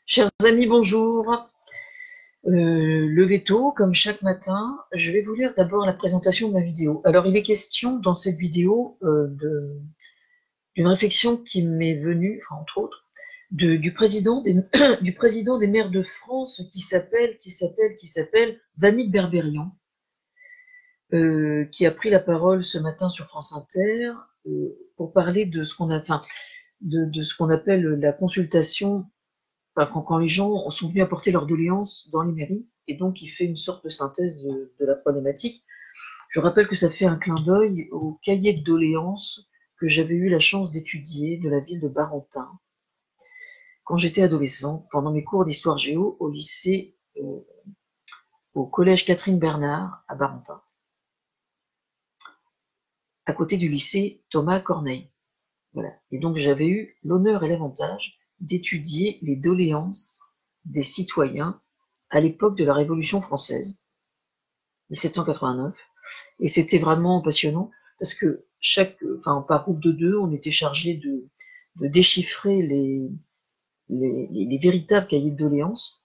Chers amis, bonjour. Levez tôt, comme chaque matin, je vais vous lire d'abord la présentation de ma vidéo. Alors, il est question dans cette vidéo d'une réflexion qui m'est venue, enfin, entre autres, du président du président des maires de France qui s'appelle Vannick Berberian, qui a pris la parole ce matin sur France Inter pour parler de ce qu'on a, enfin, de ce qu'on appelle la consultation. Enfin, quand les gens sont venus apporter leurs doléances dans les mairies, et donc il fait une sorte de synthèse de la problématique. Je rappelle que ça fait un clin d'œil au cahier de doléances que j'avais eu la chance d'étudier de la ville de Barentin quand j'étais adolescent, pendant mes cours d'histoire géo au lycée, au collège Catherine Bernard à Barentin, à côté du lycée Thomas Corneille. Voilà. Et donc j'avais eu l'honneur et l'avantage d'étudier les doléances des citoyens à l'époque de la Révolution française, 1789, et c'était vraiment passionnant parce que par groupe de deux, on était chargé de déchiffrer les véritables cahiers de doléances,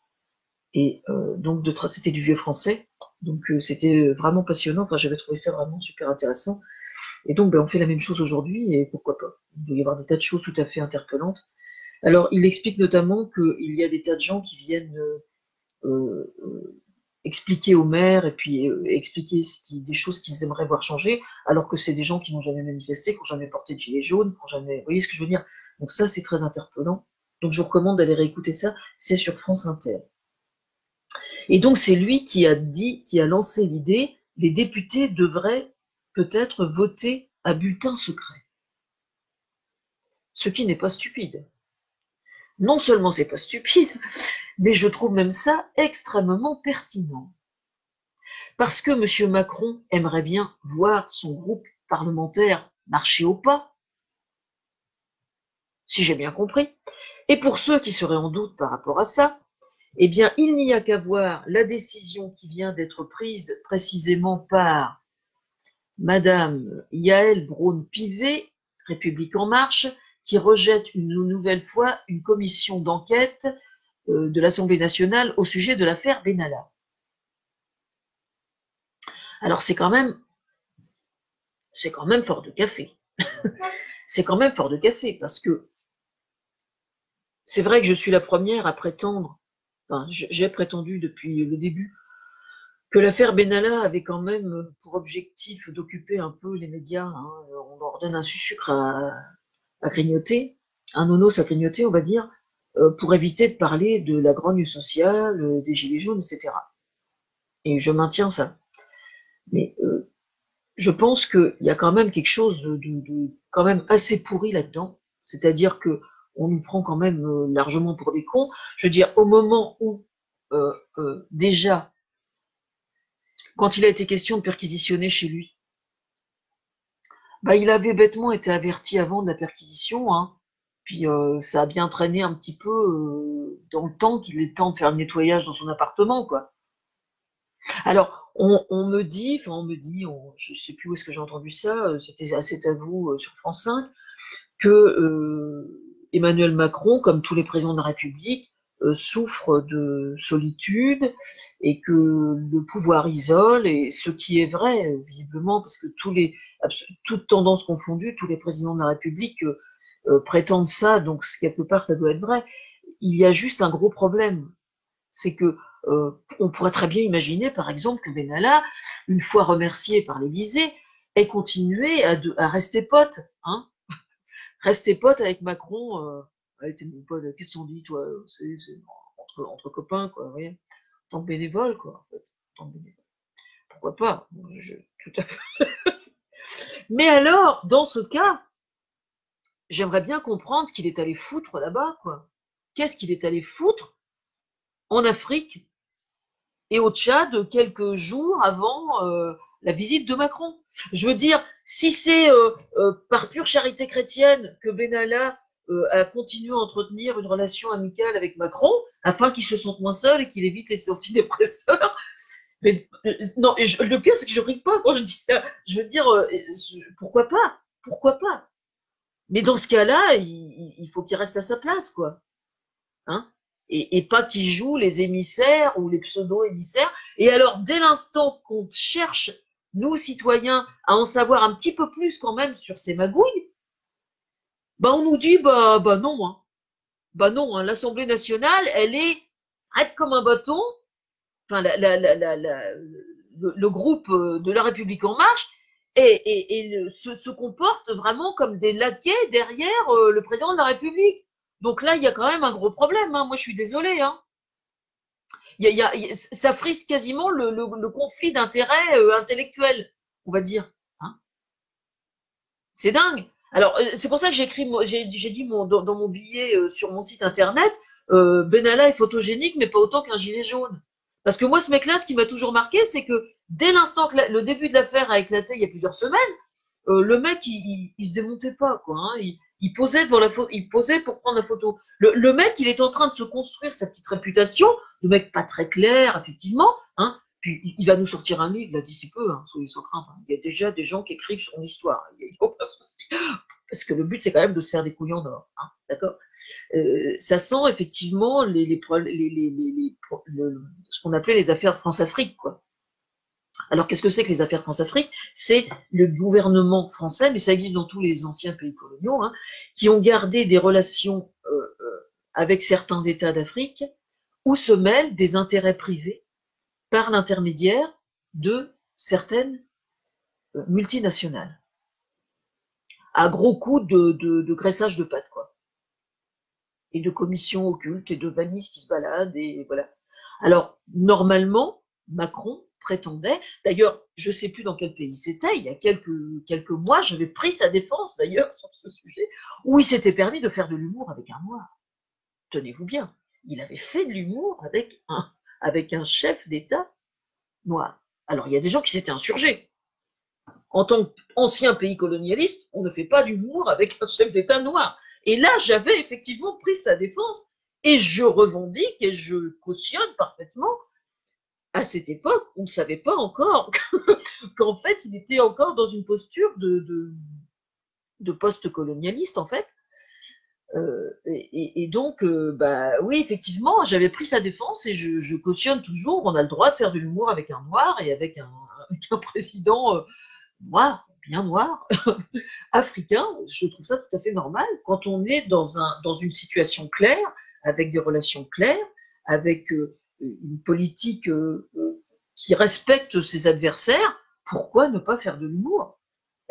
et donc c'était du vieux français, donc c'était vraiment passionnant. Enfin, j'avais trouvé ça vraiment super intéressant. Et donc, on fait la même chose aujourd'hui, et pourquoi pas. Il doit y avoir des tas de choses tout à fait interpellantes. Alors, il explique notamment qu'il y a des tas de gens qui viennent expliquer aux maires et puis expliquer des choses qu'ils aimeraient voir changer, alors que c'est des gens qui n'ont jamais manifesté, qui n'ont jamais porté de gilet jaune, qui n'ont jamais. Vous voyez ce que je veux dire? Donc ça, c'est très interpellant. Donc je vous recommande d'aller réécouter ça. C'est sur France Inter. Et donc c'est lui qui a lancé l'idée, les députés devraient peut-être voter à bulletin secret. Ce qui n'est pas stupide. Non seulement c'est pas stupide, mais je trouve même ça extrêmement pertinent. Parce que M. Macron aimerait bien voir son groupe parlementaire marcher au pas, si j'ai bien compris. Et pour ceux qui seraient en doute par rapport à ça, eh bien, il n'y a qu'à voir la décision qui vient d'être prise précisément par Madame Yaël Braun-Pivet, République en marche, qui rejette une nouvelle fois une commission d'enquête de l'Assemblée nationale au sujet de l'affaire Benalla. Alors c'est quand même fort de café. C'est quand même fort de café parce que c'est vrai que je suis la première à prétendre, enfin j'ai prétendu depuis le début, que l'affaire Benalla avait quand même pour objectif d'occuper un peu les médias. Hein. On leur donne un sucre à grignoter, un nonos à grignoter, on va dire, pour éviter de parler de la grogne sociale, des gilets jaunes, etc. Et je maintiens ça. Mais je pense qu'il y a quand même quelque chose de quand même assez pourri là-dedans. C'est-à-dire que on nous prend quand même largement pour des cons. Je veux dire, au moment où déjà, quand il a été question de perquisitionner chez lui, il avait bêtement été averti avant de la perquisition, hein. Puis ça a bien traîné un petit peu dans le temps qu'il est temps de faire le nettoyage dans son appartement, quoi. Alors, on me dit, je sais plus où est-ce que j'ai entendu ça, c'était à vous sur France 5, que Emmanuel Macron, comme tous les présidents de la République, souffre de solitude et que le pouvoir isole, et ce qui est vrai, visiblement, parce que toutes tendances confondues, tous les présidents de la République prétendent ça, donc quelque part ça doit être vrai. Il y a juste un gros problème, c'est que on pourrait très bien imaginer, par exemple, que Benalla, une fois remercié par l'Élysée, ait continué à rester pote, hein, rester pote avec Macron. Ouais, t'es mon pote, qu'est-ce qu'on dit, toi? C'est entre copains, quoi, oui. En tant que bénévole, quoi, en fait. En tant que bénévole. Pourquoi pas? Tout à fait. Mais alors, dans ce cas, j'aimerais bien comprendre ce qu'il est allé foutre là-bas, quoi. Qu'est-ce qu'il est allé foutre en Afrique et au Tchad quelques jours avant la visite de Macron? Je veux dire, si c'est par pure charité chrétienne que Benalla a continué à entretenir une relation amicale avec Macron, afin qu'il se sente moins seul et qu'il évite les antidépresseurs, mais non, le pire c'est que je ris pas quand je dis ça. Je veux dire, pourquoi pas? Pourquoi pas? Mais dans ce cas-là, il faut qu'il reste à sa place, quoi. Hein? et pas qui jouent les émissaires ou les pseudo-émissaires. Et alors, dès l'instant qu'on cherche, nous, citoyens, à en savoir un petit peu plus quand même sur ces magouilles, bah on nous dit, bah non, hein. Bah non, hein, l'Assemblée nationale, elle est raide comme un bâton. Enfin, le groupe de La République En Marche se comporte vraiment comme des laquais derrière le président de la République. Donc là, il y a quand même un gros problème. Hein. Moi, je suis désolée. Hein. Ça frise quasiment le conflit d'intérêts intellectuels, on va dire. Hein. C'est dingue. Alors, c'est pour ça que j'ai dit dans mon billet sur mon site internet, Benalla est photogénique, mais pas autant qu'un gilet jaune. Parce que moi, ce mec-là, ce qui m'a toujours marqué, c'est que dès l'instant que le début de l'affaire a éclaté il y a plusieurs semaines, le mec, il se démontait pas, quoi. Hein. Il posait devant la photo, il posait pour prendre la photo. Le mec, il est en train de se construire sa petite réputation de mec pas très clair, effectivement. Hein. Puis il va nous sortir un livre là d'ici peu, hein, soyez sans crainte. Hein. Il y a déjà des gens qui écrivent son histoire. Il n'y a aucun souci. Parce que le but, c'est quand même de se faire des couilles en or. Hein, d'accord. Ça sent effectivement ce qu'on appelait les affaires France-Afrique, quoi. Alors, qu'est-ce que c'est que les affaires France-Afrique? C'est le gouvernement français, mais ça existe dans tous les anciens pays coloniaux, hein, qui ont gardé des relations avec certains États d'Afrique où se mêlent des intérêts privés par l'intermédiaire de certaines multinationales, à gros coups de graissage de pattes, quoi, et de commissions occultes et de valises qui se baladent, et voilà. Alors, normalement, Macron prétendait, d'ailleurs, je ne sais plus dans quel pays c'était, il y a quelques mois, j'avais pris sa défense, d'ailleurs, sur ce sujet, où il s'était permis de faire de l'humour avec un noir. Tenez-vous bien, il avait fait de l'humour avec un chef d'État noir. Alors, il y a des gens qui s'étaient insurgés. En tant qu'ancien pays colonialiste, on ne fait pas d'humour avec un chef d'État noir. Et là, j'avais effectivement pris sa défense. Et je revendique et je cautionne parfaitement. À cette époque, on ne savait pas encore qu'en fait, il était encore dans une posture de post-colonialiste, en fait. Et donc, bah oui, effectivement, j'avais pris sa défense et je cautionne toujours. On a le droit de faire de l'humour avec un noir et avec un président noir, bien noir, africain. Je trouve ça tout à fait normal quand on est dans une situation claire, avec des relations claires, avec une politique qui respecte ses adversaires. Pourquoi ne pas faire de l'humour?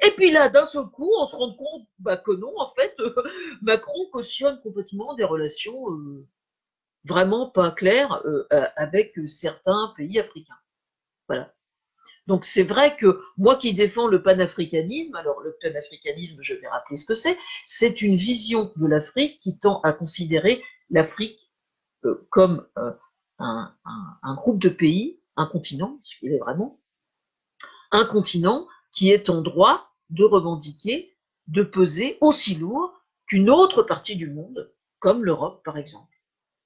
Et puis là, d'un seul coup, on se rend compte que non, en fait, Macron cautionne complètement des relations vraiment pas claires avec certains pays africains. Voilà. Donc c'est vrai que moi qui défends le panafricanisme, alors le panafricanisme, je vais rappeler ce que c'est une vision de l'Afrique qui tend à considérer l'Afrique comme un groupe de pays, un continent, ce qu'il est vraiment, un continent qui est en droit de revendiquer, de peser aussi lourd qu'une autre partie du monde, comme l'Europe par exemple,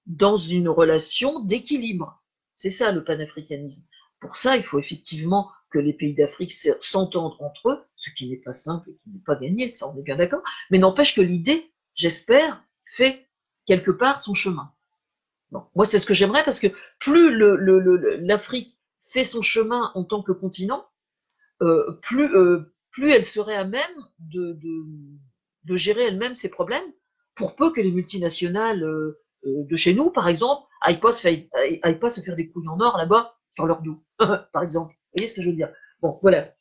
dans une relation d'équilibre. C'est ça le panafricanisme. Pour ça, il faut effectivement que les pays d'Afrique s'entendent entre eux, ce qui n'est pas simple et qui n'est pas gagné, ça on est bien d'accord, mais n'empêche que l'idée, j'espère, fait quelque part son chemin. Bon, moi c'est ce que j'aimerais parce que plus l'Afrique fait son chemin en tant que continent, plus elle serait à même de gérer elle-même ses problèmes, pour peu que les multinationales de chez nous, par exemple, aillent pas se faire des couilles en or là-bas sur leur dos, par exemple. Vous voyez ce que je veux dire? Bon, voilà.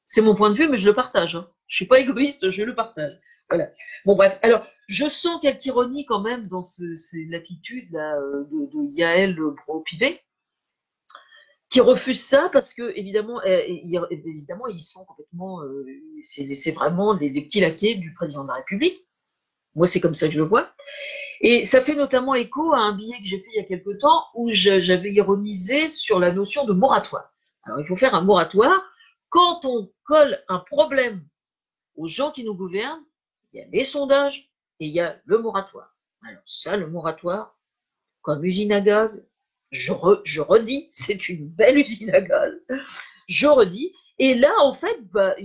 C'est mon point de vue, mais je le partage. Hein. Je suis pas égoïste, je le partage. Voilà. Bon, bref. Alors, je sens quelques ironies quand même dans ces attitudes-là de Yael Braun-Pivet, qui refusent ça parce que évidemment, évidemment ils sont complètement, c'est vraiment les petits laquais du président de la République. Moi, c'est comme ça que je le vois. Et ça fait notamment écho à un billet que j'ai fait il y a quelque temps où j'avais ironisé sur la notion de moratoire. Alors, il faut faire un moratoire. Quand on colle un problème aux gens qui nous gouvernent, il y a les sondages et il y a le moratoire. Alors ça, le moratoire, comme usine à gaz, je redis, c'est une belle usine à gaz. Je redis. Et là, en fait, ah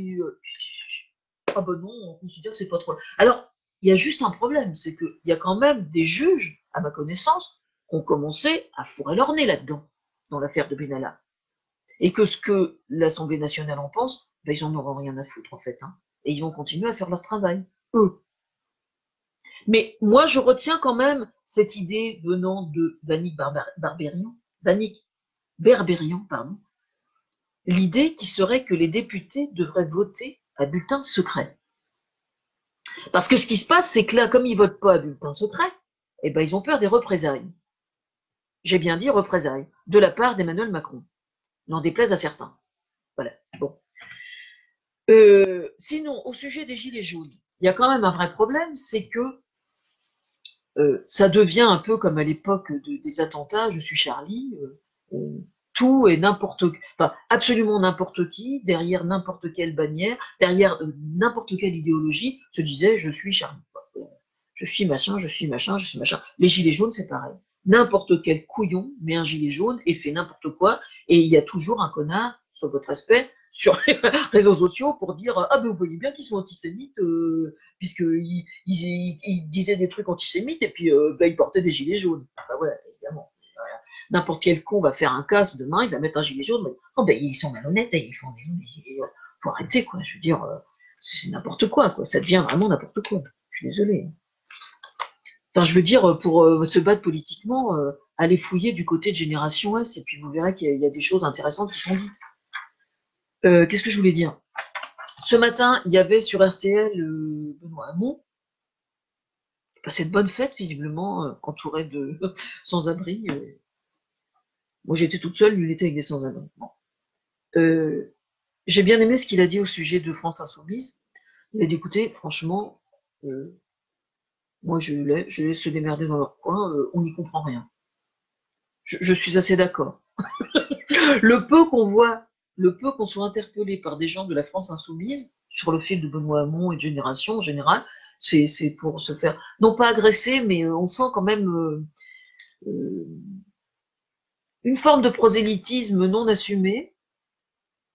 ben non, on considère que c'est pas trop. Alors, il y a juste un problème, c'est qu'il y a quand même des juges, à ma connaissance, ont commencé à fourrer leur nez là-dedans, dans l'affaire de Benalla. Et que ce que l'Assemblée nationale en pense, ben, ils en auront rien à foutre en fait. Hein. Et ils vont continuer à faire leur travail, eux. Mais moi, je retiens quand même cette idée venant de Vanik Berberian, pardon, l'idée qui serait que les députés devraient voter à bulletin secret. Parce que ce qui se passe, c'est que là, comme ils votent pas à bulletin secret, eh ben, ils ont peur des représailles. J'ai bien dit représailles, de la part d'Emmanuel Macron. N'en déplaise à certains. Voilà. Bon. Sinon, au sujet des gilets jaunes, il y a quand même un vrai problème, c'est que ça devient un peu comme à l'époque des attentats, je suis Charlie, tout et n'importe, enfin absolument n'importe qui, derrière n'importe quelle bannière, derrière n'importe quelle idéologie, se disait je suis Charlie. Je suis machin, je suis machin, je suis machin. Les gilets jaunes, c'est pareil. N'importe quel couillon met un gilet jaune et fait n'importe quoi, et il y a toujours un connard, sur votre respect, sur les réseaux sociaux pour dire ah ben vous voyez bien qu'ils sont antisémites puisqu'ils disaient des trucs antisémites et puis ben, ils portaient des gilets jaunes. Ah ben voilà, évidemment. Voilà. N'importe quel con va faire un casse demain, il va mettre un gilet jaune. Mais, oh ben ils sont malhonnêtes, ils font faut arrêter quoi. Je veux dire, c'est n'importe quoi. Ça devient vraiment n'importe quoi. Je suis désolée. Enfin, je veux dire, pour se battre politiquement, allez fouiller du côté de Génération S et puis vous verrez qu'il y a des choses intéressantes qui sont dites. Qu'est-ce que je voulais dire? Ce matin, il y avait sur RTL Benoît Hamon, qui passait de bonnes fêtes, visiblement, entouré de sans-abri. Moi, j'étais toute seule, lui, il était avec des sans-abri. Bon. J'ai bien aimé ce qu'il a dit au sujet de France Insoumise. Il a dit, écoutez, franchement, moi, je laisse se démerder dans leur coin, on n'y comprend rien. Je suis assez d'accord. Le peu qu'on voit, le peu qu'on soit interpellé par des gens de la France insoumise sur le fil de Benoît Hamon et de Génération en général, c'est pour se faire, non pas agresser, mais on sent quand même une forme de prosélytisme non assumé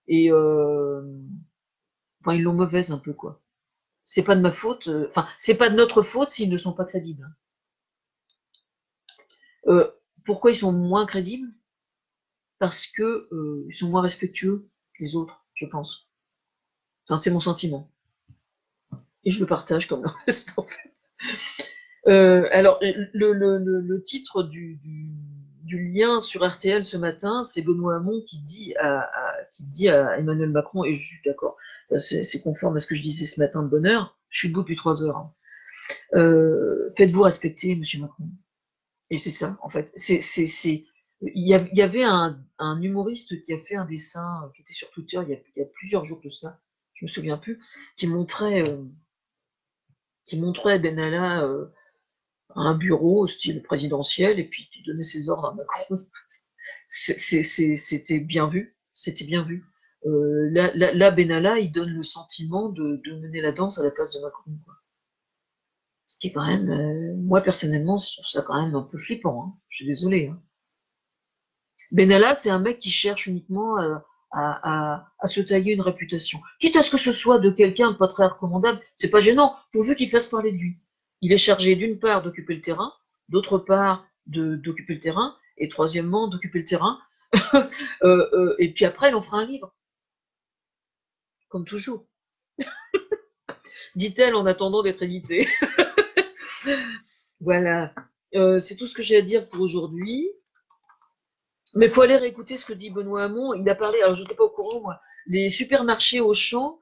et enfin, ils l'ont mauvaise un peu quoi. C'est pas de ma faute, enfin c'est pas de notre faute s'ils ne sont pas crédibles. Pourquoi ils sont moins crédibles? Parce que ils sont moins respectueux que les autres, je pense. Enfin, c'est mon sentiment. Et je le partage comme le reste en fait. Alors, le titre du lien sur RTL ce matin, c'est Benoît Hamon qui dit à Emmanuel Macron, et je suis d'accord, c'est conforme à ce que je disais ce matin de bonne heure, je suis debout depuis 3 heures. Hein. Faites-vous respecter, Monsieur Macron. Et c'est ça, en fait. Il y avait un humoriste qui a fait un dessin qui était sur Twitter il y a plusieurs jours de ça, je me souviens plus, qui montrait Benalla à un bureau style présidentiel et puis qui donnait ses ordres à Macron. C'était bien vu, c'était bien vu. Là, Benalla, il donne le sentiment de mener la danse à la place de Macron. Quoi. Ce qui est quand même, moi personnellement, je trouve ça quand même un peu flippant. Hein. Je suis désolée. Hein. Benalla, c'est un mec qui cherche uniquement à se tailler une réputation. Quitte à ce que ce soit de quelqu'un de pas très recommandable, c'est pas gênant, pourvu qu'il fasse parler de lui. Il est chargé d'une part d'occuper le terrain, d'autre part d'occuper le terrain, et troisièmement d'occuper le terrain. Et puis après, il en fera un livre, comme toujours. Dit-elle en attendant d'être éditée. Voilà. C'est tout ce que j'ai à dire pour aujourd'hui. Mais il faut aller réécouter ce que dit Benoît Hamon. Il a parlé, alors je n'étais pas au courant, moi, les supermarchés Auchan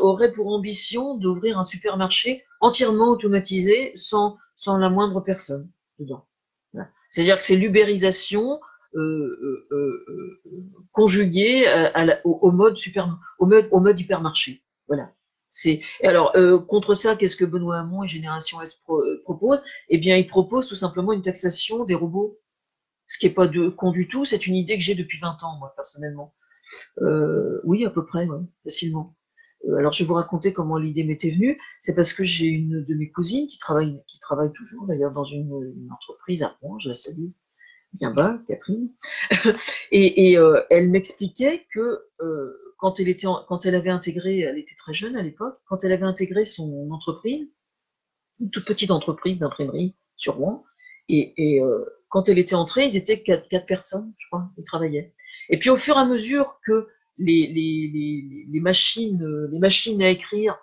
auraient pour ambition d'ouvrir un supermarché entièrement automatisé sans la moindre personne dedans. Voilà. C'est-à-dire que c'est l'ubérisation conjuguée au mode hypermarché. Voilà. Alors contre ça, qu'est-ce que Benoît Hamon et Génération S proposent? Eh bien, ils proposent tout simplement une taxation des robots. Ce qui n'est pas con du tout, c'est une idée que j'ai depuis 20 ans, moi, personnellement. Oui, à peu près, ouais, facilement. Alors, je vais vous raconter comment l'idée m'était venue. C'est parce que j'ai une de mes cousines qui travaille toujours, d'ailleurs, dans une entreprise à Rouen, je la salue bien bas, Catherine. Et elle m'expliquait que quand elle avait intégré, elle était très jeune à l'époque, quand elle avait intégré son entreprise, une toute petite entreprise d'imprimerie sur Rouen, et quand elle était entrée, ils étaient quatre personnes, je crois, qui travaillaient. Et puis au fur et à mesure que les machines à écrire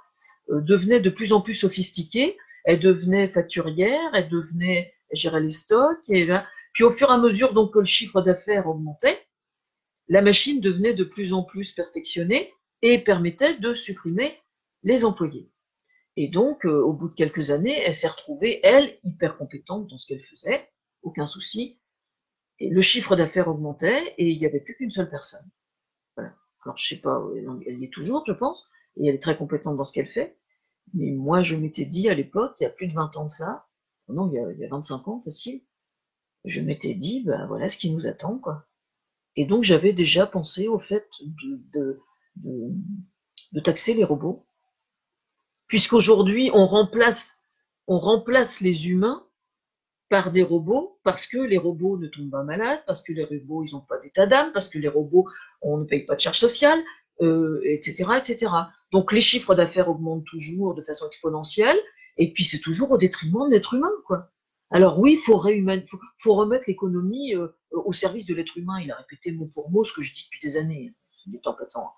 devenaient de plus en plus sophistiquées, elles devenaient facturières, elles géraient les stocks, et là, puis au fur et à mesure donc que le chiffre d'affaires augmentait, la machine devenait de plus en plus perfectionnée et permettait de supprimer les employés. Et donc, au bout de quelques années, elle s'est retrouvée, elle, hyper compétente dans ce qu'elle faisait, aucun souci. Et le chiffre d'affaires augmentait et il n'y avait plus qu'une seule personne. Voilà. Alors, je sais pas, elle y est toujours, je pense, et elle est très compétente dans ce qu'elle fait. Mais moi, je m'étais dit à l'époque, il y a plus de 20 ans de ça, non, il y a 25 ans, facile, je m'étais dit, ben voilà ce qui nous attend, quoi. Et donc, j'avais déjà pensé au fait de, de taxer les robots, puisqu'aujourd'hui, on remplace les humains par des robots, parce que les robots ne tombent pas malades, parce que les robots, ils n'ont pas d'état d'âme, parce que les robots, on ne paye pas de charges sociales, etc., etc. Donc les chiffres d'affaires augmentent toujours de façon exponentielle, et puis c'est toujours au détriment de l'être humain, quoi. Alors oui, faut remettre l'économie au service de l'être humain. Il a répété mot pour mot ce que je dis depuis des années, du temps passant.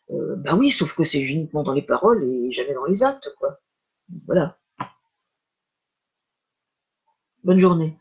Bah oui, sauf que c'est uniquement dans les paroles et jamais dans les actes, quoi. Voilà. Bonne journée.